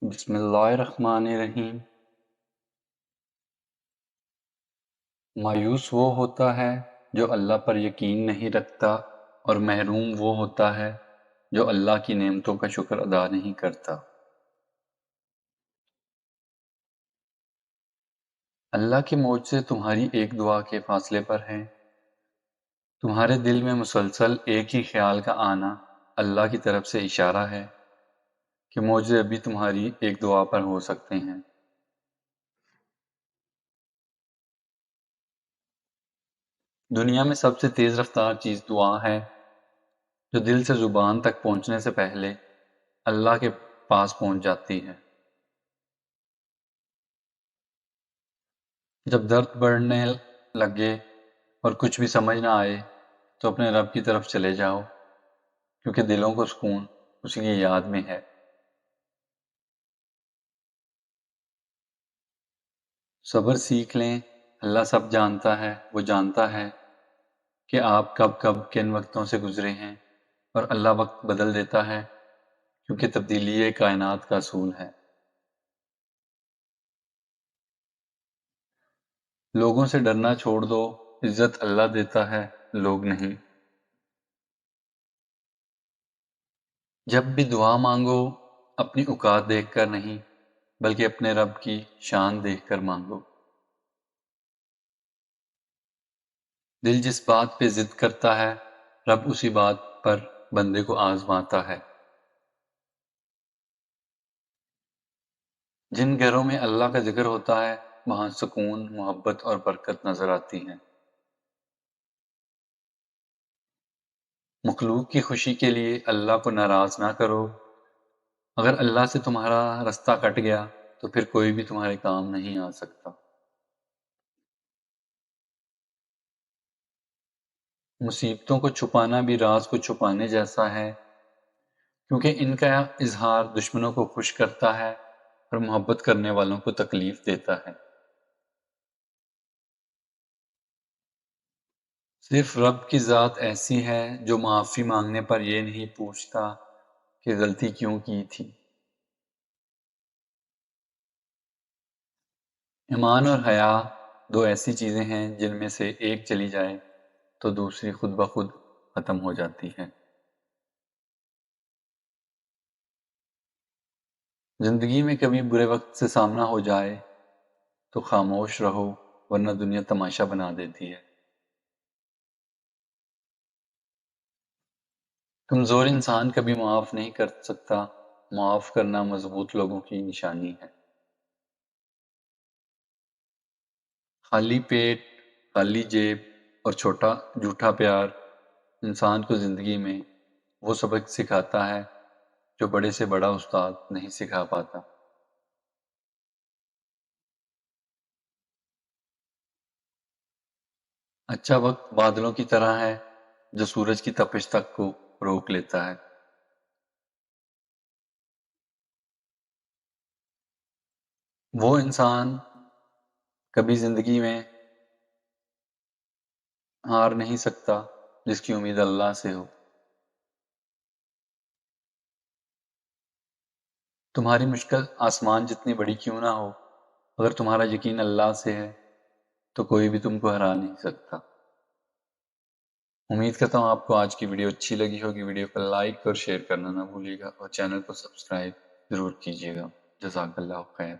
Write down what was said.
بسم اللہ الرحمن الرحیم۔ مایوس وہ ہوتا ہے جو اللہ پر یقین نہیں رکھتا، اور محروم وہ ہوتا ہے جو اللہ کی نعمتوں کا شکر ادا نہیں کرتا۔ اللہ کے معجزے تمہاری ایک دعا کے فاصلے پر ہیں۔ تمہارے دل میں مسلسل ایک ہی خیال کا آنا اللہ کی طرف سے اشارہ ہے کہ معجزے ابھی تمہاری ایک دعا پر ہو سکتے ہیں۔ دنیا میں سب سے تیز رفتار چیز دعا ہے، جو دل سے زبان تک پہنچنے سے پہلے اللہ کے پاس پہنچ جاتی ہے۔ جب درد بڑھنے لگے اور کچھ بھی سمجھ نہ آئے تو اپنے رب کی طرف چلے جاؤ، کیونکہ دلوں کو سکون اسی کی یاد میں ہے۔ صبر سیکھ لیں، اللہ سب جانتا ہے۔ وہ جانتا ہے کہ آپ کب کب کن وقتوں سے گزرے ہیں، اور اللہ وقت بدل دیتا ہے، کیونکہ تبدیلی یہ کائنات کا اصول ہے۔ لوگوں سے ڈرنا چھوڑ دو، عزت اللہ دیتا ہے، لوگ نہیں۔ جب بھی دعا مانگو اپنی اوقات دیکھ کر نہیں، بلکہ اپنے رب کی شان دیکھ کر مانگو۔ دل جس بات پہ ضد کرتا ہے، رب اسی بات پر بندے کو آزماتا ہے۔ جن گھروں میں اللہ کا ذکر ہوتا ہے، وہاں سکون، محبت اور برکت نظر آتی ہے۔ مخلوق کی خوشی کے لیے اللہ کو ناراض نہ کرو۔ اگر اللہ سے تمہارا رستہ کٹ گیا تو پھر کوئی بھی تمہارے کام نہیں آ سکتا۔ مصیبتوں کو چھپانا بھی راز کو چھپانے جیسا ہے، کیونکہ ان کا اظہار دشمنوں کو خوش کرتا ہے اور محبت کرنے والوں کو تکلیف دیتا ہے۔ صرف رب کی ذات ایسی ہے جو معافی مانگنے پر یہ نہیں پوچھتا کہ غلطی کیوں کی تھی۔ ایمان اور حیا دو ایسی چیزیں ہیں جن میں سے ایک چلی جائے تو دوسری خود بخود ختم ہو جاتی ہے۔ زندگی میں کبھی برے وقت سے سامنا ہو جائے تو خاموش رہو، ورنہ دنیا تماشا بنا دیتی ہے۔ کمزور انسان کبھی معاف نہیں کر سکتا، معاف کرنا مضبوط لوگوں کی نشانی ہے۔ خالی پیٹ، خالی جیب اور جھوٹا پیار انسان کو زندگی میں وہ سبق سکھاتا ہے جو بڑے سے بڑا استاد نہیں سکھا پاتا۔ اچھا وقت بادلوں کی طرح ہے جو سورج کی تپش تک کو روک لیتا ہے۔ وہ انسان کبھی زندگی میں ہار نہیں سکتا جس کی امید اللہ سے ہو۔ تمہاری مشکل آسمان جتنی بڑی کیوں نہ ہو، اگر تمہارا یقین اللہ سے ہے تو کوئی بھی تم کو ہرا نہیں سکتا۔ امید کرتا ہوں آپ کو آج کی ویڈیو اچھی لگی ہوگی۔ ویڈیو کو لائک اور شیئر کرنا نہ بھولیے گا، اور چینل کو سبسکرائب ضرور کیجیے گا۔ جزاک اللہ خیر۔